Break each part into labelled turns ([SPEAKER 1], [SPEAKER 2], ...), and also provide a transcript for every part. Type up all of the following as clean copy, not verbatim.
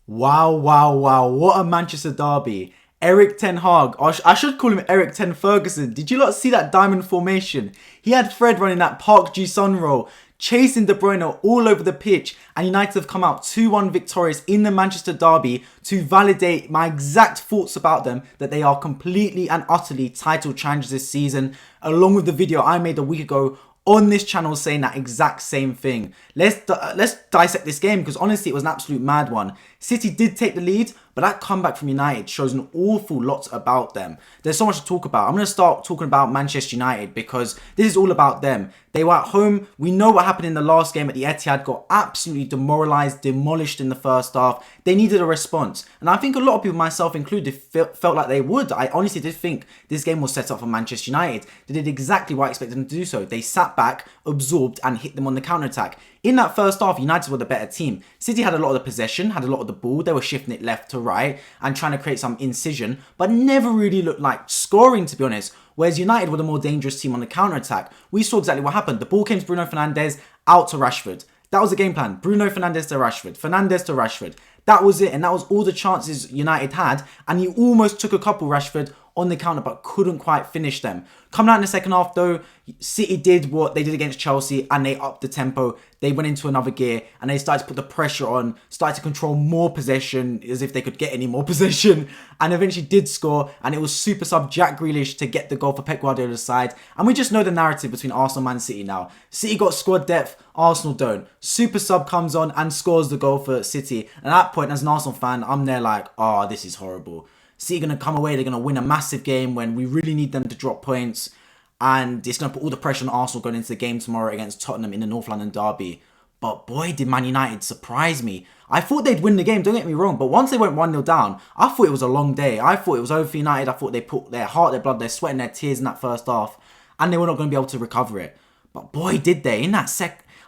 [SPEAKER 1] Wow, wow, wow. What a Manchester derby. Eric Ten Hag, or I should call him Eric Ten Ferguson. Did you not see that diamond formation? He had Fred running that Park Ji-sung roll, chasing De Bruyne all over the pitch, and United have come out 2-1 victorious in the Manchester derby to validate my exact thoughts about them, that they are completely and utterly title challengers this season, along with the video I made a week ago on this channel saying that exact same thing. Let's dissect this game, because honestly it was an absolute mad one. City did take the lead, but that comeback from United shows an awful lot about them. There's so much to talk about. I'm going to start talking about Manchester United because this is all about them. They were at home. We know what happened in the last game at the Etihad. Got absolutely demoralised, demolished in the first half. They needed a response. And I think a lot of people, myself included, felt like they would. I honestly did think this game was set up for Manchester United. They did exactly what I expected them to do so. They sat back, absorbed and hit them on the counter-attack. In that first half, United were the better team. City had a lot of the possession, had a lot of the ball. They were shifting it left to right and trying to create some incision, but never really looked like scoring, to be honest. Whereas United were the more dangerous team on the counter-attack. We saw exactly what happened. The ball came to Bruno Fernandes, out to Rashford. That was the game plan. Bruno Fernandes to Rashford. Fernandes to Rashford. That was it, and that was all the chances United had, and he almost took a couple, Rashford, on the counter, but couldn't quite finish them. Coming out in the second half, though, City did what they did against Chelsea, and they upped the tempo. They went into another gear, and they started to put the pressure on, started to control more possession, as if they could get any more possession, and eventually did score, and it was super sub Jack Grealish to get the goal for Pep Guardiola's side. And we just know the narrative between Arsenal and Man City now. City got squad depth, Arsenal don't. Super sub comes on and scores the goal for City. And at that point, as an Arsenal fan, I'm there like, oh, this is horrible. City going to come away, they're going to win a massive game when we really need them to drop points. And it's going to put all the pressure on Arsenal going into the game tomorrow against Tottenham in the North London derby. But boy, did Man United surprise me. I thought they'd win the game, don't get me wrong. But once they went 1-0 down, I thought it was a long day. I thought it was over for United. I thought they put their heart, their blood, their sweat and their tears in that first half. And they were not going to be able to recover it. But boy, did they. In that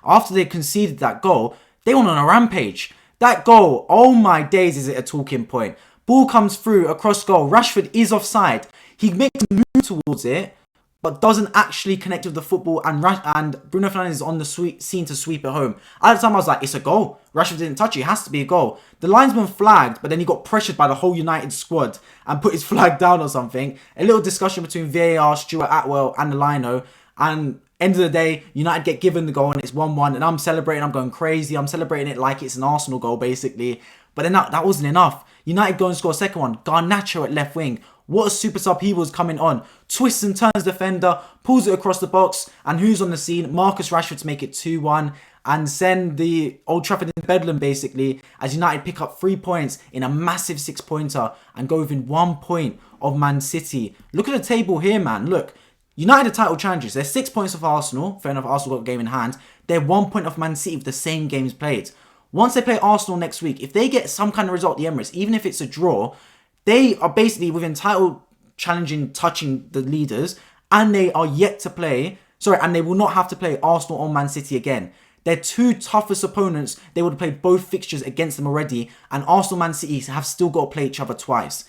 [SPEAKER 1] after they conceded that goal, they went on a rampage. That goal, oh my days, is it a talking point. Ball comes through across goal. Rashford is offside. He makes a move towards it, but doesn't actually connect with the football. And Bruno Fernandes is on the scene to sweep it home. At the time, I was like, it's a goal. Rashford didn't touch it. It has to be a goal. The linesman flagged, but then he got pressured by the whole United squad and put his flag down or something. A little discussion between VAR, Stuart Atwell, and the lino. And end of the day, United get given the goal and it's 1-1. And I'm celebrating. I'm going crazy. I'm celebrating it like it's an Arsenal goal, basically. But then that wasn't enough. United go and score a second one. Garnacho at left wing. What a super sub he was coming on. Twists and turns defender. Pulls it across the box. And who's on the scene? Marcus Rashford to make it 2-1. And send the Old Trafford in bedlam, basically. As United pick up 3 points in a massive 6-pointer. And go within 1 point of Man City. Look at the table here, man. Look. United are title challengers. They're 6 points off Arsenal. Fair enough, Arsenal got a game in hand. They're 1 point off Man City with the same games played. Once they play Arsenal next week, if they get some kind of result at the Emirates, even if it's a draw, they are basically within title challenging, touching the leaders, and they are yet to play, and they will not have to play Arsenal or Man City again. Their two toughest opponents, they would have played both fixtures against them already, and Arsenal and Man City have still got to play each other twice.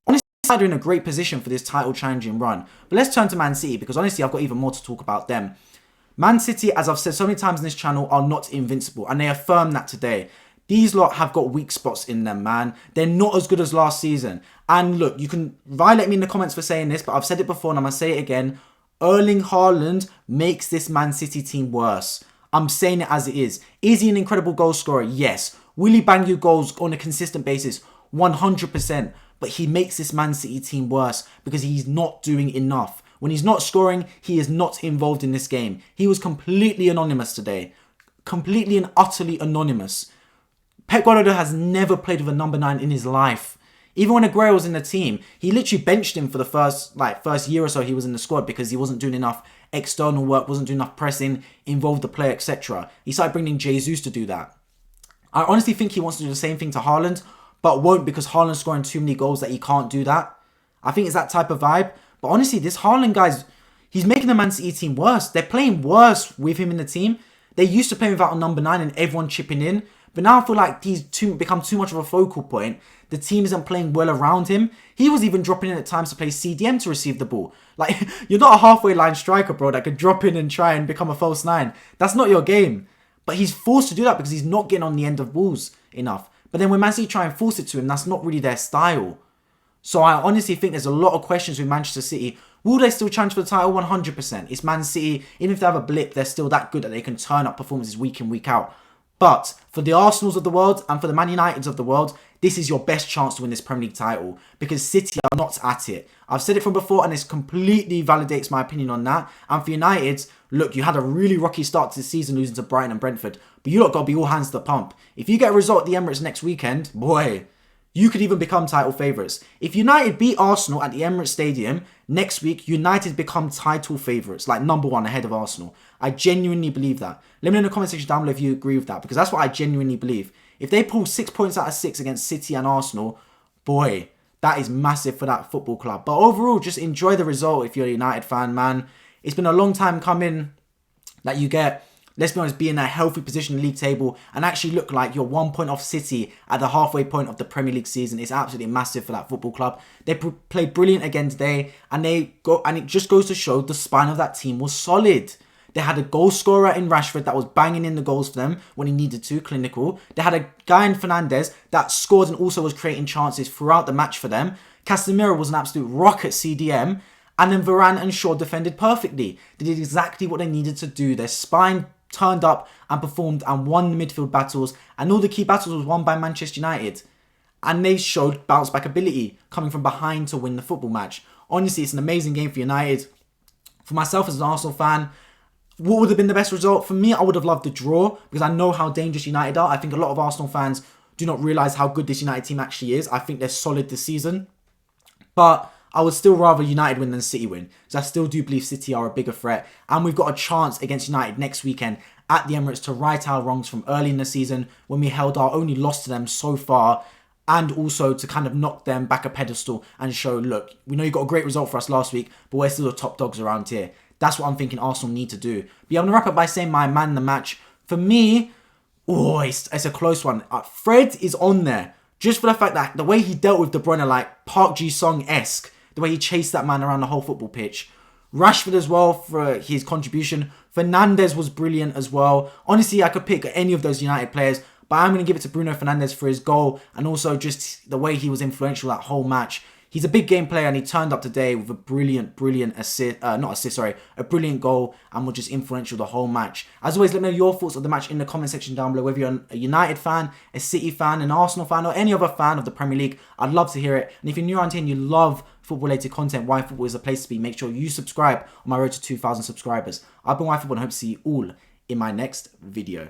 [SPEAKER 1] Honestly, they're in a great position for this title challenging run. But let's turn to Man City, because honestly, I've got even more to talk about them. Man City, as I've said so many times in this channel, are not invincible. And they affirm that today. These lot have got weak spots in them, man. They're not as good as last season. And look, you can violate me in the comments for saying this, but I've said it before and I'm going to say it again. Erling Haaland makes this Man City team worse. I'm saying it as it is. Is he an incredible goal scorer? Yes. Will he bang you goals on a consistent basis? 100%. But he makes this Man City team worse because he's not doing enough. When he's not scoring, he is not involved in this game. He was completely anonymous today. Completely and utterly anonymous. Pep Guardiola has never played with a number 9 in his life. Even when Aguero was in the team, he literally benched him for the first year or so he was in the squad because he wasn't doing enough external work, wasn't doing enough pressing, involved the player, etc. He started bringing Jesus to do that. I honestly think he wants to do the same thing to Haaland, but won't because Haaland's scoring too many goals that he can't do that. I think it's that type of vibe. But honestly, this Haaland guy's, he's making the Man City team worse. They're playing worse with him in the team. They used to play without a number 9 and everyone chipping in. But now I feel like he's become too much of a focal point. The team isn't playing well around him. He was even dropping in at times to play CDM to receive the ball. Like, you're not a halfway line striker, bro, that could drop in and try and become a false 9. That's not your game. But he's forced to do that because he's not getting on the end of balls enough. But then when Man City try and force it to him, that's not really their style. So I honestly think there's a lot of questions with Manchester City. Will they still challenge for the title? 100%. It's Man City. Even if they have a blip, they're still that good that they can turn up performances week in, week out. But for the Arsenals of the world and for the Man Uniteds of the world, this is your best chance to win this Premier League title because City are not at it. I've said it from before and this completely validates my opinion on that. And for United, look, you had a really rocky start to the season losing to Brighton and Brentford, but you lot got to be all hands to the pump. If you get a result at the Emirates next weekend, boy, you could even become title favourites. If United beat Arsenal at the Emirates Stadium next week, United become title favourites, like number one ahead of Arsenal. I genuinely believe that. Let me know in the comment section down below if you agree with that, because that's what I genuinely believe. If they pull 6 points out of 6 against City and Arsenal, boy, that is massive for that football club. But overall, just enjoy the result if you're a United fan, man. It's been a long time coming that you get, let's be honest, be in a healthy position in the league table and actually look like you're 1 point off City at the halfway point of the Premier League season. It's absolutely massive for that football club. They played brilliant again today, and it just goes to show the spine of that team was solid. They had a goal scorer in Rashford that was banging in the goals for them when he needed to, clinical. They had a guy in Fernandes that scored and also was creating chances throughout the match for them. Casemiro was an absolute rocket CDM. And then Varane and Shaw defended perfectly. They did exactly what they needed to do. Their spine turned up and performed and won the midfield battles. And all the key battles was won by Manchester United. And they showed bounce back ability coming from behind to win the football match. Honestly, it's an amazing game for United. For myself as an Arsenal fan, what would have been the best result? For me, I would have loved the draw because I know how dangerous United are. I think a lot of Arsenal fans do not realise how good this United team actually is. I think they're solid this season. But I would still rather United win than City win, because I still do believe City are a bigger threat. And we've got a chance against United next weekend at the Emirates to right our wrongs from early in the season when we held our only loss to them so far, and also to kind of knock them back a pedestal and show, look, we know you got a great result for us last week, but we're still the top dogs around here. That's what I'm thinking Arsenal need to do. But yeah, I'm going to wrap up by saying my man in the match. For me, it's a close one. Fred is on there. Just for the fact that the way he dealt with De Bruyne, like Park Ji-sung-esque, the way he chased that man around the whole football pitch. Rashford as well for his contribution. Fernandes was brilliant as well. Honestly, I could pick any of those United players, but I'm going to give it to Bruno Fernandes for his goal and also just the way he was influential that whole match. He's a big game player and he turned up today with a brilliant a brilliant goal and was just influential the whole match. As always, let me know your thoughts on the match in the comment section down below. Whether you're a United fan, a City fan, an Arsenal fan, or any other fan of the Premier League, I'd love to hear it. And if you're new around here and you love football-related content, Why Football is the place to be. Make sure you subscribe on my road to 2,000 subscribers. I've been Why Football and I hope to see you all in my next video.